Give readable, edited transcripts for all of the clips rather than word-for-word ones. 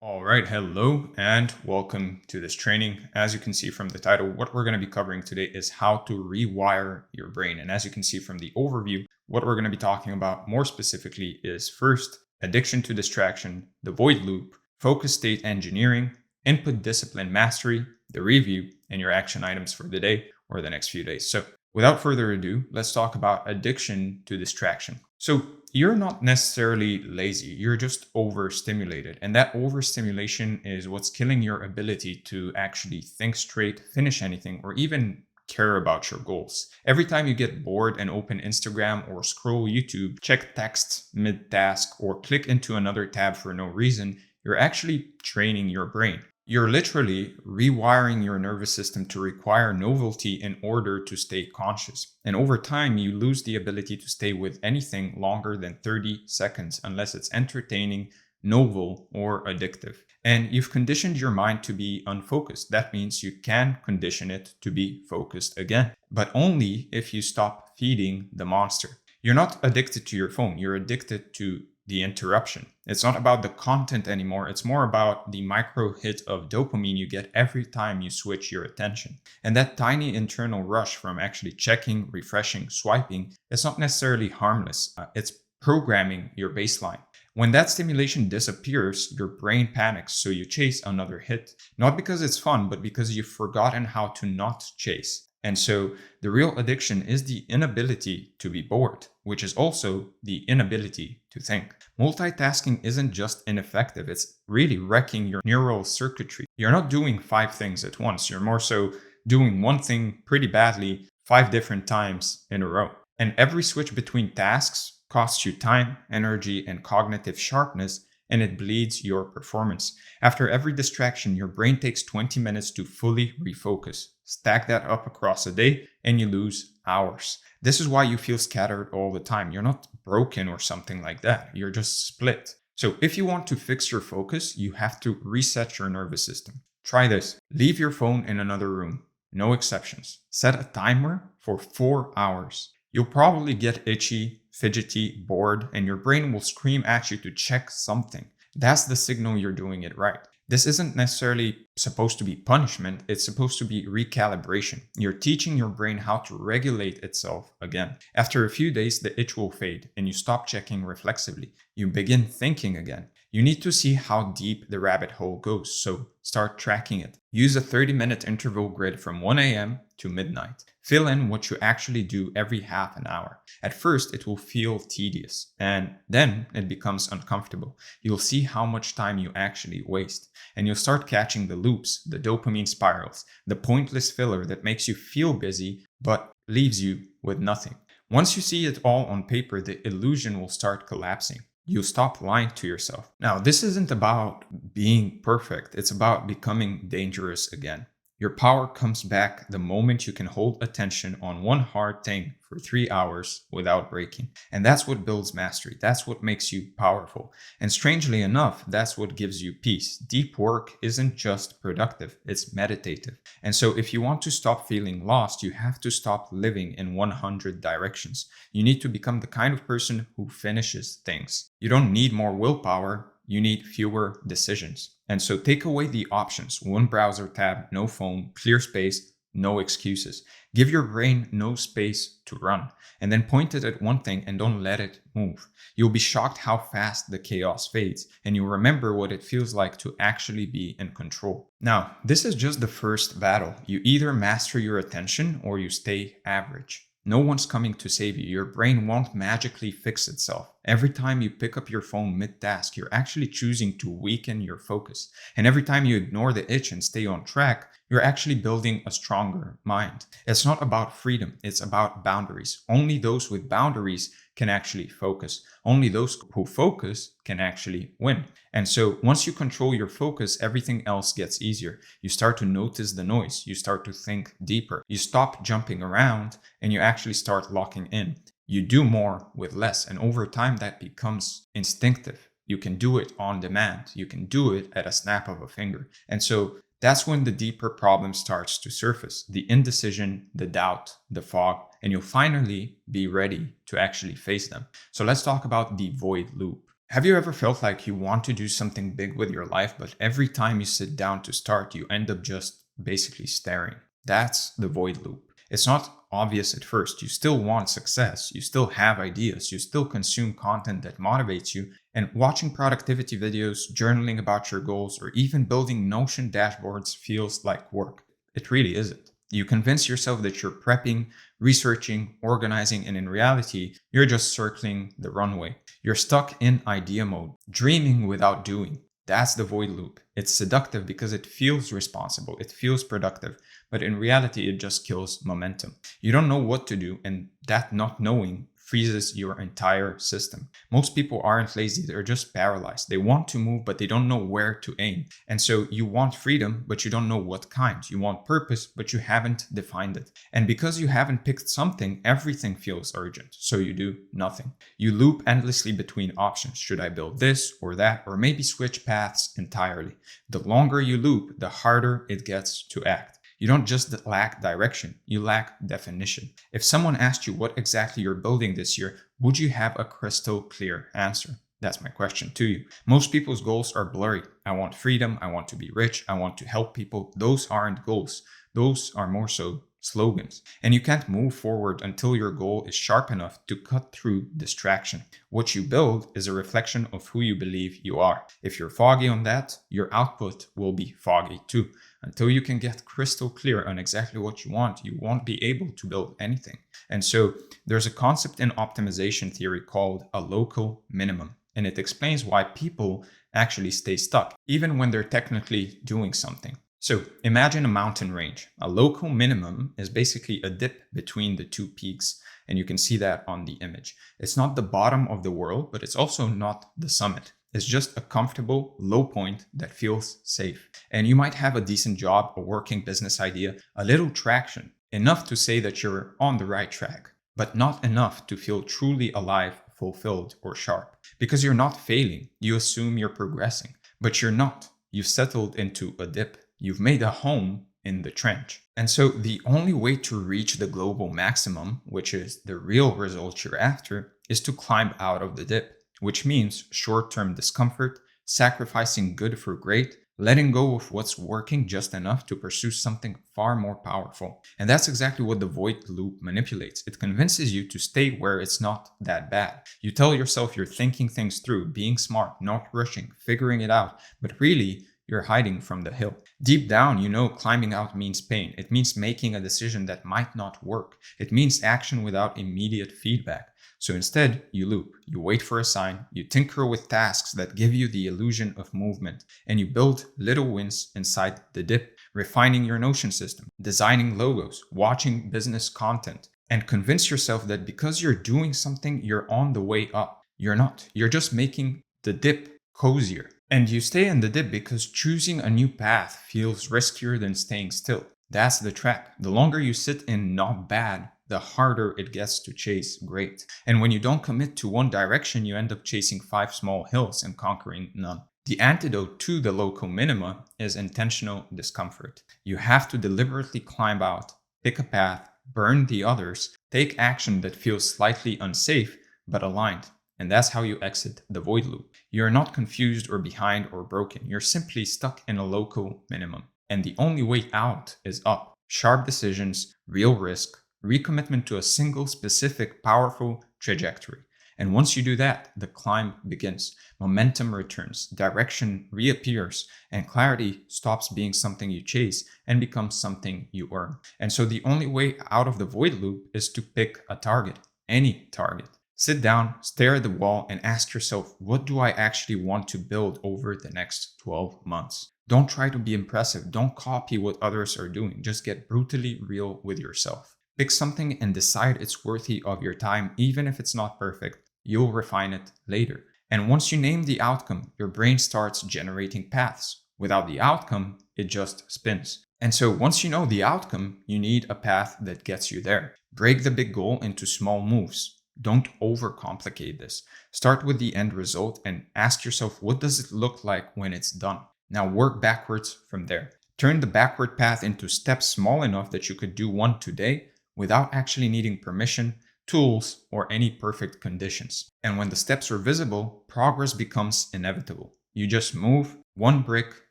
All right, hello and welcome to this training. As you can see from the title, what we're going to be covering today is how to rewire your brain. And as you can see from the overview, what we're going to be talking about more specifically is first, addiction to distraction, the void loop, focus state engineering, input discipline mastery, the review, and your action items for the day or the next few days. So without further ado, let's talk about addiction to distraction. So you're not necessarily lazy, you're just overstimulated. And that overstimulation is what's killing your ability to actually think straight, finish anything, or even care about your goals. Every time you get bored and open Instagram or scroll YouTube, check text mid-task, or click into another tab for no reason, you're actually training your brain. You're literally rewiring your nervous system to require novelty in order to stay conscious. And over time, you lose the ability to stay with anything longer than 30 seconds unless it's entertaining, novel, or addictive. And you've conditioned your mind to be unfocused. That means you can condition it to be focused again, but only if you stop feeding the monster. You're not addicted to your phone, you're addicted to the interruption. It's not about the content anymore. It's more about the micro hit of dopamine you get every time you switch your attention. And that tiny internal rush from actually checking, refreshing, swiping, it's not necessarily harmless. It's programming your baseline. When that stimulation disappears, your brain panics, so you chase another hit. Not because it's fun, but because you've forgotten how to not chase. And so the real addiction is the inability to be bored, which is also the inability to think. Multitasking isn't just ineffective, it's really wrecking your neural circuitry. You're not doing 5 things at once, you're more so doing one thing pretty badly 5 different times in a row. And every switch between tasks costs you time, energy, and cognitive sharpness, and it bleeds your performance. After every distraction, your brain takes 20 minutes to fully refocus. Stack that up across a day, and you lose hours. This is why you feel scattered all the time. You're not broken or something like that. You're just split. So if you want to fix your focus, you have to reset your nervous system. Try this. Leave your phone in another room. No exceptions. Set a timer for 4 hours. You'll probably get itchy, fidgety, bored, and your brain will scream at you to check something. That's the signal you're doing it right. This isn't necessarily supposed to be punishment, it's supposed to be recalibration. You're teaching your brain how to regulate itself again. After a few days, the itch will fade and you stop checking reflexively. You begin thinking again. You need to see how deep the rabbit hole goes, so start tracking it. Use a 30-minute interval grid from 1 a.m. to midnight. Fill in what you actually do every half an hour. At first, it will feel tedious, and then it becomes uncomfortable. You'll see how much time you actually waste, and you'll start catching the loops, the dopamine spirals, the pointless filler that makes you feel busy but leaves you with nothing. Once you see it all on paper, the illusion will start collapsing. You stop lying to yourself. Now, this isn't about being perfect. It's about becoming dangerous again. Your power comes back the moment you can hold attention on one hard thing for 3 hours without breaking. And that's what builds mastery. That's what makes you powerful. And strangely enough, that's what gives you peace. Deep work isn't just productive, it's meditative. And so if you want to stop feeling lost, you have to stop living in 100 directions. You need to become the kind of person who finishes things. You don't need more willpower. You need fewer decisions. And so take away the options. One browser tab, no phone, clear space, no excuses. Give your brain no space to run. And then point it at one thing and don't let it move. You'll be shocked how fast the chaos fades. And you'll remember what it feels like to actually be in control. Now, this is just the first battle. You either master your attention or you stay average. No one's coming to save you. Your brain won't magically fix itself. Every time you pick up your phone mid-task, you're actually choosing to weaken your focus. And every time you ignore the itch and stay on track, you're actually building a stronger mind. It's not about freedom, it's about boundaries. Only those with boundaries can actually focus. Only those who focus can actually win. And so once you control your focus, everything else gets easier. You start to notice the noise. You start to think deeper. You stop jumping around and you actually start locking in. You do more with less. And over time, that becomes instinctive. You can do it on demand. You can do it at a snap of a finger. And so that's when the deeper problem starts to surface. The indecision, the doubt, the fog, and you'll finally be ready to actually face them. So let's talk about the void loop. Have you ever felt like you want to do something big with your life, but every time you sit down to start, you end up just basically staring? That's the void loop. It's not obvious at first. You still want success, you still have ideas, you still consume content that motivates you, and watching productivity videos, journaling about your goals, or even building Notion dashboards feels like work. It really isn't. You convince yourself that you're prepping, researching, organizing, and in reality, you're just circling the runway. You're stuck in idea mode, dreaming without doing. That's the void loop. It's seductive because it feels responsible, it feels productive, but in reality, it just kills momentum. You don't know what to do, and that not knowing freezes your entire system. Most people aren't lazy, they're just paralyzed. They want to move, but they don't know where to aim. And so you want freedom, but you don't know what kind. You want purpose, but you haven't defined it. And because you haven't picked something, everything feels urgent. So you do nothing. You loop endlessly between options. Should I build this or that, or maybe switch paths entirely? The longer you loop, the harder it gets to act. You don't just lack direction, you lack definition. If someone asked you what exactly you're building this year, would you have a crystal clear answer? That's my question to you. Most people's goals are blurry. I want freedom, I want to be rich, I want to help people. Those aren't goals. Those are more so slogans. And you can't move forward until your goal is sharp enough to cut through distraction. What you build is a reflection of who you believe you are. If you're foggy on that, your output will be foggy too. Until you can get crystal clear on exactly what you want, you won't be able to build anything. And so there's a concept in optimization theory called a local minimum. And it explains why people actually stay stuck, even when they're technically doing something. So imagine a mountain range. A local minimum is basically a dip between the two peaks. And you can see that on the image. It's not the bottom of the world, but it's also not the summit. It's just a comfortable low point that feels safe. And you might have a decent job, a working business idea, a little traction, enough to say that you're on the right track, but not enough to feel truly alive, fulfilled, or sharp. Because you're not failing, you assume you're progressing, but you're not. You've settled into a dip. You've made a home in the trench. And so the only way to reach the global maximum, which is the real result you're after, is to climb out of the dip. Which means short-term discomfort, sacrificing good for great, letting go of what's working just enough to pursue something far more powerful. And that's exactly what the void loop manipulates. It convinces you to stay where it's not that bad. You tell yourself you're thinking things through, being smart, not rushing, figuring it out, but really, you're hiding from the hill. Deep down, you know climbing out means pain. It means making a decision that might not work. It means action without immediate feedback. So instead, you loop, you wait for a sign, you tinker with tasks that give you the illusion of movement, and you build little wins inside the dip, refining your Notion system, designing logos, watching business content, and convince yourself that because you're doing something, you're on the way up. You're not. You're just making the dip cozier. And you stay in the dip because choosing a new path feels riskier than staying still. That's the trap. The longer you sit in not bad, the harder it gets to chase great. And when you don't commit to one direction, you end up chasing 5 small hills and conquering none. The antidote to the local minima is intentional discomfort. You have to deliberately climb out, pick a path, burn the others, take action that feels slightly unsafe but aligned. And that's how you exit the void loop. You're not confused or behind or broken. You're simply stuck in a local minimum. And the only way out is up. Sharp decisions, real risk, recommitment to a single specific powerful trajectory. And once you do that, the climb begins. Momentum returns, direction reappears, and clarity stops being something you chase and becomes something you earn. And so the only way out of the void loop is to pick a target, any target. Sit down, stare at the wall, and ask yourself, what do I actually want to build over the next 12 months? Don't try to be impressive. Don't copy what others are doing. Just get brutally real with yourself. Pick something and decide it's worthy of your time, even if it's not perfect. You'll refine it later. And once you name the outcome, your brain starts generating paths. Without the outcome, it just spins. And so once you know the outcome, you need a path that gets you there. Break the big goal into small moves. Don't overcomplicate this. Start with the end result and ask yourself, what does it look like when it's done? Now work backwards from there. Turn the backward path into steps small enough that you could do one today without actually needing permission, tools, or any perfect conditions. And when the steps are visible, progress becomes inevitable. You just move one brick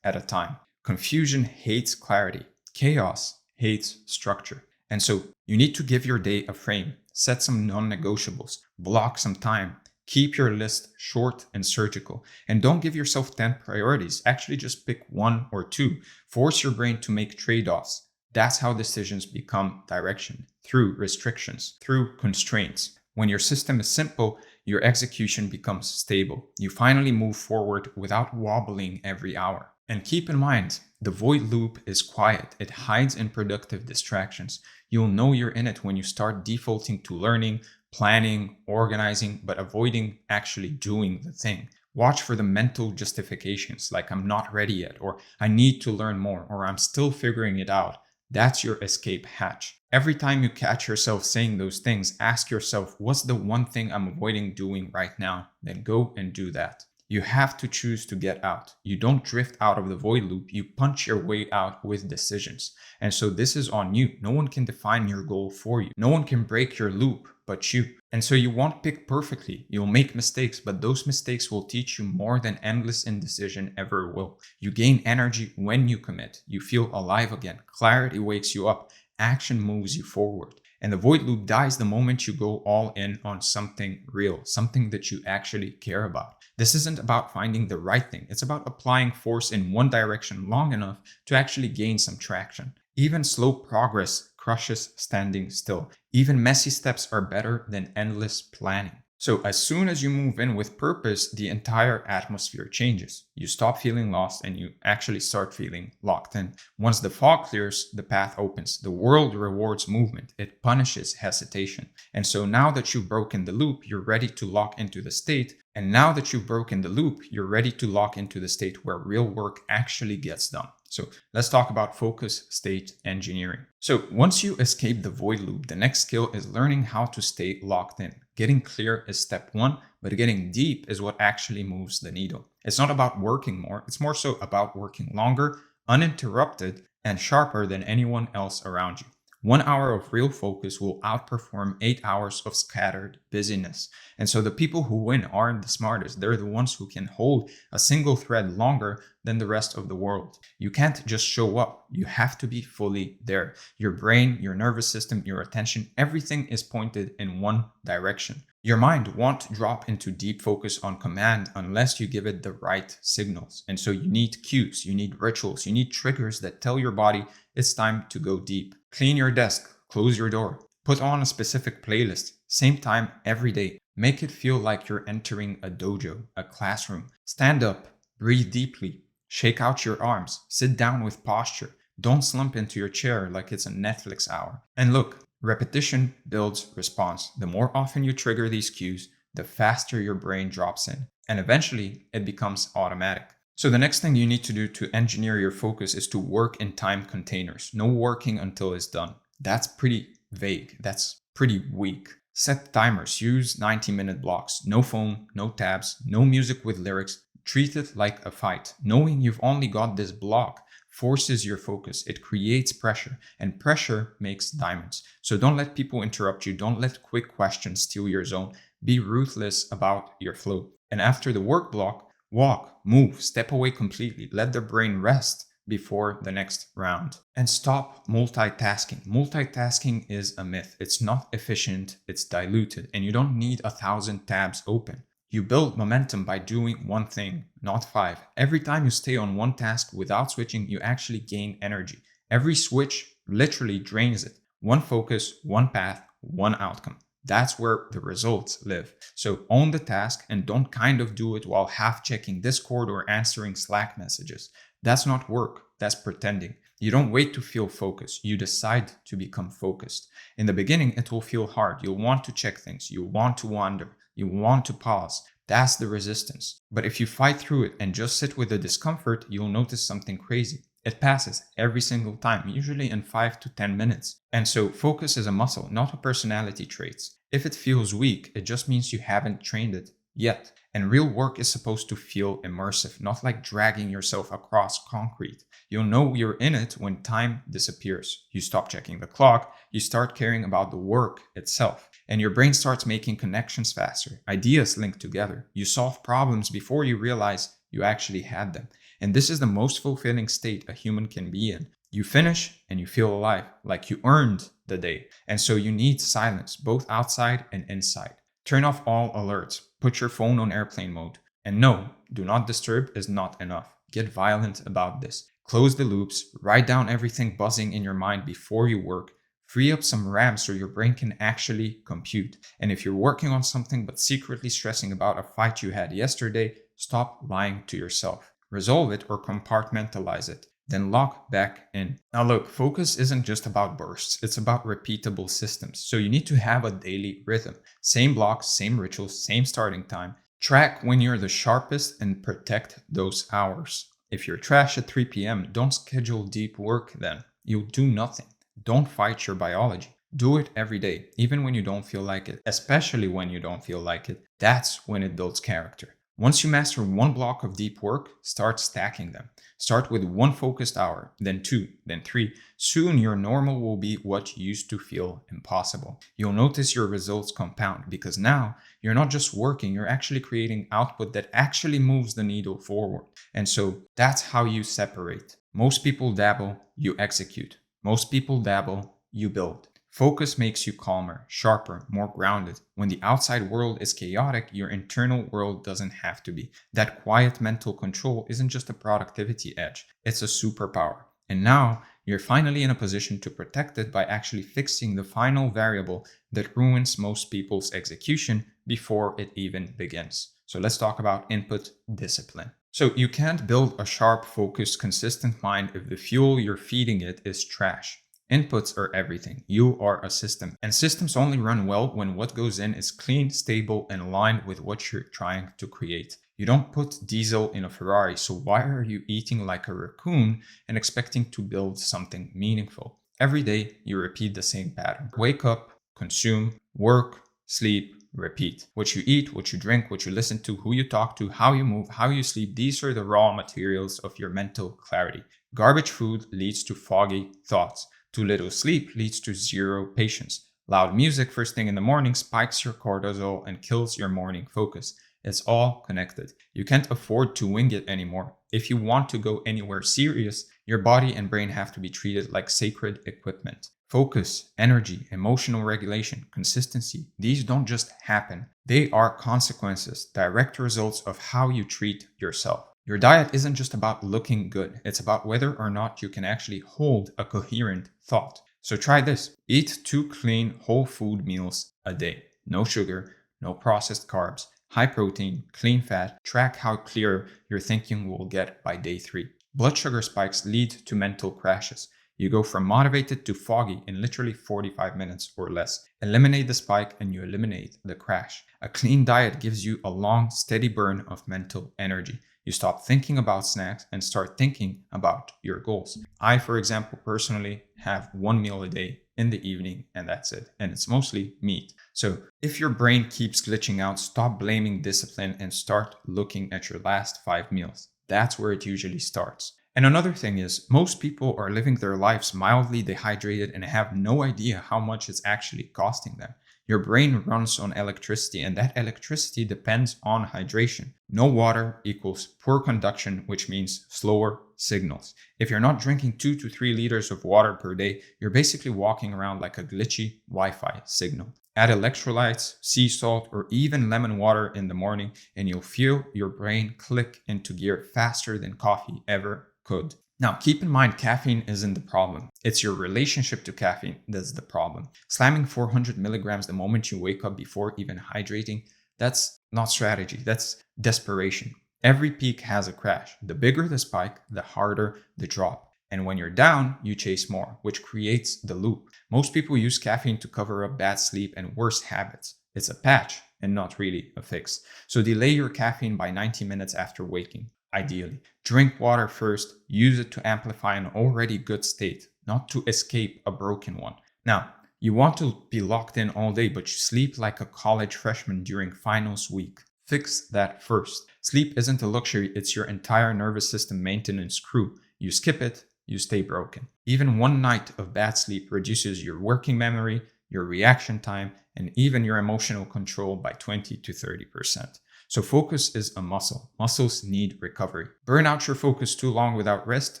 at a time. Confusion hates clarity. Chaos hates structure. And so you need to give your day a frame, set some non-negotiables, block some time, keep your list short and surgical, and don't give yourself 10 priorities. Actually, just pick one or two. Force your brain to make trade-offs. That's how decisions become direction, through restrictions, through constraints. When your system is simple, your execution becomes stable. You finally move forward without wobbling every hour. And keep in mind, the void loop is quiet. It hides in productive distractions. You'll know you're in it when you start defaulting to learning, planning, organizing, but avoiding actually doing the thing. Watch for the mental justifications like I'm not ready yet, or I need to learn more, or I'm still figuring it out. That's your escape hatch. Every time you catch yourself saying those things, ask yourself, what's the one thing I'm avoiding doing right now? Then go and do that. You have to choose to get out. You don't drift out of the void loop. You punch your way out with decisions. And so this is on you. No one can define your goal for you. No one can break your loop but you. And so you won't pick perfectly. You'll make mistakes, but those mistakes will teach you more than endless indecision ever will. You gain energy when you commit. You feel alive again. Clarity wakes you up. Action moves you forward. And the void loop dies the moment you go all in on something real, something that you actually care about. This isn't about finding the right thing. It's about applying force in one direction long enough to actually gain some traction. Even slow progress crushes standing still. Even messy steps are better than endless planning. So as soon as you move in with purpose, the entire atmosphere changes. You stop feeling lost and you actually start feeling locked in. Once the fog clears, the path opens. The world rewards movement. It punishes hesitation. And so now that you've broken the loop, you're ready to lock into the state. And now that you've broken the loop, you're ready to lock into the state where real work actually gets done. So let's talk about focus state engineering. So once you escape the void loop, the next skill is learning how to stay locked in. Getting clear is step one, but getting deep is what actually moves the needle. It's not about working more, it's more so about working longer, uninterrupted, and sharper than anyone else around you. 1 hour of real focus will outperform 8 hours of scattered busyness. And so the people who win aren't the smartest. They're the ones who can hold a single thread longer than the rest of the world. You can't just show up. You have to be fully there. Your brain, your nervous system, your attention, everything is pointed in one direction. Your mind won't drop into deep focus on command unless you give it the right signals. And so you need cues, you need rituals, you need triggers that tell your body it's time to go deep. Clean your desk, close your door, put on a specific playlist, same time every day. Make it feel like you're entering a dojo, a classroom. Stand up, breathe deeply, shake out your arms, sit down with posture. Don't slump into your chair like it's a Netflix hour. And look, repetition builds response. The more often you trigger these cues, the faster your brain drops in. And eventually, it becomes automatic. So the next thing you need to do to engineer your focus is to work in time containers. No working until it's done. That's pretty vague. That's pretty weak. Set timers. Use 90-minute blocks. No phone, no tabs, no music with lyrics. Treat it like a fight. Knowing you've only got this block forces your focus. It creates pressure, and pressure makes diamonds. So don't let people interrupt you. Don't let quick questions steal your zone. Be ruthless about your flow. And after the work block, walk, move, step away completely. Let the brain rest before the next round. And stop multitasking. Multitasking is a myth. It's not efficient, it's diluted, and you don't need 1,000 tabs open. You build momentum by doing one thing, not 5. Every time you stay on one task without switching, you actually gain energy. Every switch literally drains it. One focus, one path, one outcome. That's where the results live. So own the task and don't kind of do it while half checking Discord or answering Slack messages. That's not work, that's pretending. You don't wait to feel focused, you decide to become focused. In the beginning, it will feel hard. You'll want to check things, you want to wander, you want to pause. That's the resistance. But if you fight through it and just sit with the discomfort, you'll notice something crazy. It passes every single time, usually in 5 to 10 minutes. And so focus is a muscle, not a personality trait. If it feels weak, it just means you haven't trained it yet. And real work is supposed to feel immersive, not like dragging yourself across concrete. You'll know you're in it when time disappears. You stop checking the clock, you start caring about the work itself. and your brain starts making connections faster. Ideas link together. You solve problems before you realize you actually had them. And this is the most fulfilling state a human can be in. You finish and you feel alive, like you earned the day. And so you need silence, both outside and inside. Turn off all alerts. Put your phone on airplane mode. And no, do not disturb is not enough. Get violent about this. Close the loops. Write down everything buzzing in your mind before you work. Free up some RAM so your brain can actually compute. And if you're working on something but secretly stressing about a fight you had yesterday, stop lying to yourself. Resolve it or compartmentalize it. Then lock back in. Now look, focus isn't just about bursts, it's about repeatable systems. So you need to have a daily rhythm. Same blocks, same rituals, same starting time. Track when you're the sharpest and protect those hours. If you're trash at 3 p.m., don't schedule deep work then. You'll do nothing. Don't fight your biology. Do it every day, even when you don't feel like it, especially when you don't feel like it. That's when it builds character. Once you master one block of deep work, start stacking them. Start with one focused hour, then 2, then 3. Soon your normal will be what used to feel impossible. You'll notice your results compound because now you're not just working, you're actually creating output that actually moves the needle forward. And so that's how you separate. Most people dabble, you execute. Most people dabble, you build. Focus makes you calmer, sharper, more grounded. When the outside world is chaotic, your internal world doesn't have to be. That quiet mental control isn't just a productivity edge, it's a superpower. And now you're finally in a position to protect it by actually fixing the final variable that ruins most people's execution before it even begins. So let's talk about input discipline. So you can't build a sharp, focused, consistent mind if the fuel you're feeding it is trash. Inputs are everything. You are a system. And systems only run well when what goes in is clean, stable, and aligned with what you're trying to create. You don't put diesel in a Ferrari, so why are you eating like a raccoon and expecting to build something meaningful? Every day, you repeat the same pattern. Wake up, consume, work, sleep, repeat. What you eat, what you drink, what you listen to, who you talk to, how you move, how you sleep, these are the raw materials of your mental clarity. Garbage food leads to foggy thoughts. Too little sleep leads to zero patience. Loud music first thing in the morning spikes your cortisol and kills your morning focus. It's all connected. You can't afford to wing it anymore. If you want to go anywhere serious, your body and brain have to be treated like sacred equipment. Focus, energy, emotional regulation, consistency, these don't just happen. They are consequences, direct results of how you treat yourself. Your diet isn't just about looking good. It's about whether or not you can actually hold a coherent thought. So try this. Eat 2 clean whole food meals a day. No sugar, no processed carbs, high protein, clean fat. Track how clear your thinking will get by day 3. Blood sugar spikes lead to mental crashes. You go from motivated to foggy in literally 45 minutes or less. Eliminate the spike and you eliminate the crash. A clean diet gives you a long, steady burn of mental energy. You stop thinking about snacks and start thinking about your goals. I, for example, personally have 1 meal a day in the evening and that's it. And it's mostly meat. So if your brain keeps glitching out, stop blaming discipline and start looking at your last 5 meals. That's where it usually starts. And another thing is, most people are living their lives mildly dehydrated and have no idea how much it's actually costing them. Your brain runs on electricity, and that electricity depends on hydration. No water equals poor conduction, which means slower signals. If you're not drinking 2 to 3 liters of water per day, you're basically walking around like a glitchy Wi-Fi signal. Add electrolytes, sea salt, or even lemon water in the morning, and you'll feel your brain click into gear faster than coffee ever could. Now, keep in mind, caffeine isn't the problem. It's your relationship to caffeine that's the problem. Slamming 400 milligrams the moment you wake up before even hydrating, that's not strategy, that's desperation. Every peak has a crash. The bigger the spike, the harder the drop. And when you're down, you chase more, which creates the loop. Most people use caffeine to cover up bad sleep and worse habits. It's a patch and not really a fix. So delay your caffeine by 90 minutes after waking. Ideally, drink water first, use it to amplify an already good state, not to escape a broken one. Now, you want to be locked in all day, but you sleep like a college freshman during finals week. Fix that first. Sleep isn't a luxury, it's your entire nervous system maintenance crew. You skip it, you stay broken. Even one night of bad sleep reduces your working memory, your reaction time, and even your emotional control by 20 to 30%. So focus is a muscle. Muscles need recovery. Burn out your focus too long without rest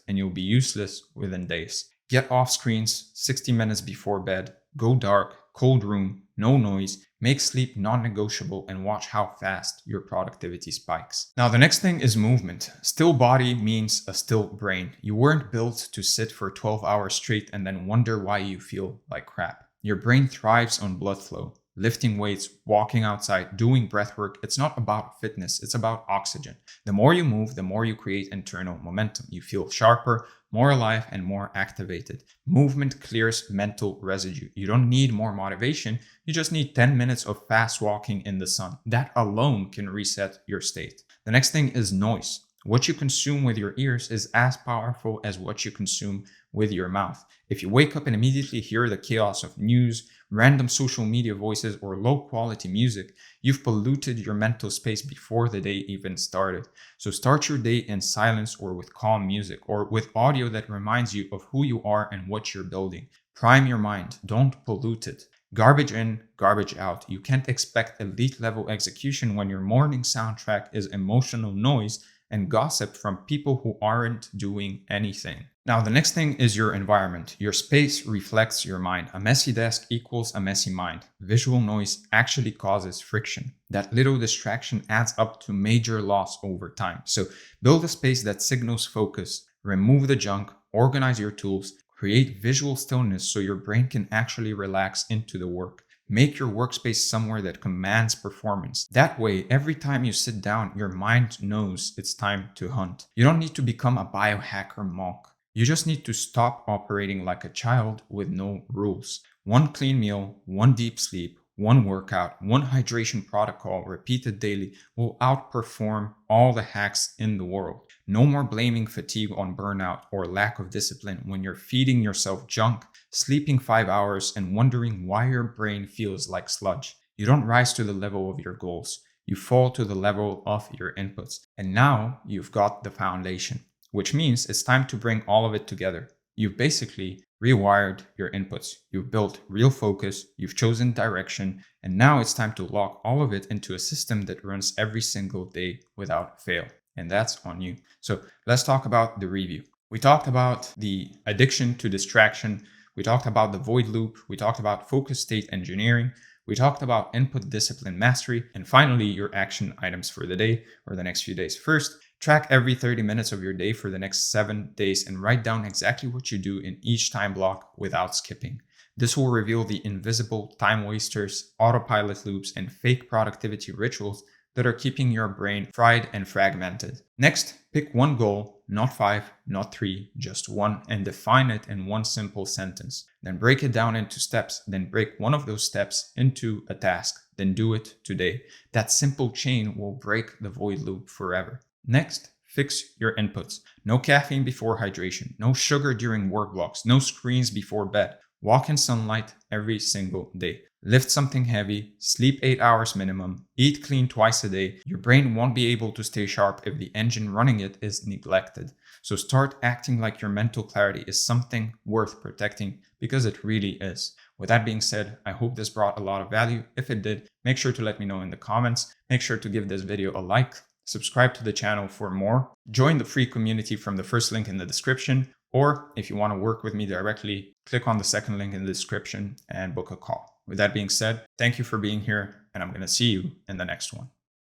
and you'll be useless within days. Get off screens 60 minutes before bed. Go dark, cold room, no noise. Make sleep non-negotiable and watch how fast your productivity spikes. Now, the next thing is movement. Still body means a still brain. You weren't built to sit for 12 hours straight and then wonder why you feel like crap. Your brain thrives on blood flow. Lifting weights, walking outside, doing breath work. It's not about fitness, it's about oxygen. The more you move, the more you create internal momentum. You feel sharper, more alive, and more activated. Movement clears mental residue. You don't need more motivation, you just need 10 minutes of fast walking in the sun. That alone can reset your state. The next thing is noise. What you consume with your ears is as powerful as what you consume with your mouth. If you wake up and immediately hear the chaos of news, random social media voices, or low quality music, you've polluted your mental space before the day even started. So start your day in silence or with calm music or with audio that reminds you of who you are and what you're building. Prime your mind, don't pollute it. Garbage in, garbage out. You can't expect elite level execution when your morning soundtrack is emotional noise and gossip from people who aren't doing anything. Now, the next thing is your environment. Your space reflects your mind. A messy desk equals a messy mind. Visual noise actually causes friction. That little distraction adds up to major loss over time. So build a space that signals focus, remove the junk, organize your tools, create visual stillness so your brain can actually relax into the work. Make your workspace somewhere that commands performance. That way, every time you sit down, your mind knows it's time to hunt. You don't need to become a biohacker monk. You just need to stop operating like a child with no rules. One clean meal, one deep sleep, one workout, one hydration protocol repeated daily will outperform all the hacks in the world. No more blaming fatigue on burnout or lack of discipline when you're feeding yourself junk, sleeping 5 hours, and wondering why your brain feels like sludge. You don't rise to the level of your goals. You fall to the level of your inputs. And now you've got the foundation, which means it's time to bring all of it together. You've basically rewired your inputs. You've built real focus, you've chosen direction, and now it's time to lock all of it into a system that runs every single day without fail. And that's on you. So let's talk about the review. We talked about the addiction to distraction. We talked about the void loop. We talked about focus state engineering. We talked about input discipline mastery. And finally, your action items for the day or the next few days. First, track every 30 minutes of your day for the next 7 days and write down exactly what you do in each time block without skipping. This will reveal the invisible time wasters, autopilot loops, and fake productivity rituals that are keeping your brain fried and fragmented. Next, pick one goal, not 5, not 3, just one, and define it in one simple sentence. Then break it down into steps, then break one of those steps into a task, then do it today. That simple chain will break the void loop forever. Next, fix your inputs. No caffeine before hydration, no sugar during work blocks, no screens before bed. Walk in sunlight every single day. Lift something heavy, sleep 8 hours minimum, eat clean twice a day. Your brain won't be able to stay sharp if the engine running it is neglected. So start acting like your mental clarity is something worth protecting, because it really is. With that being said, I hope this brought a lot of value. If it did, make sure to let me know in the comments. Make sure to give this video a like, subscribe to the channel for more, join the free community from the first link in the description, or if you want to work with me directly, click on the second link in the description and book a call. With that being said, thank you for being here, and I'm going to see you in the next one.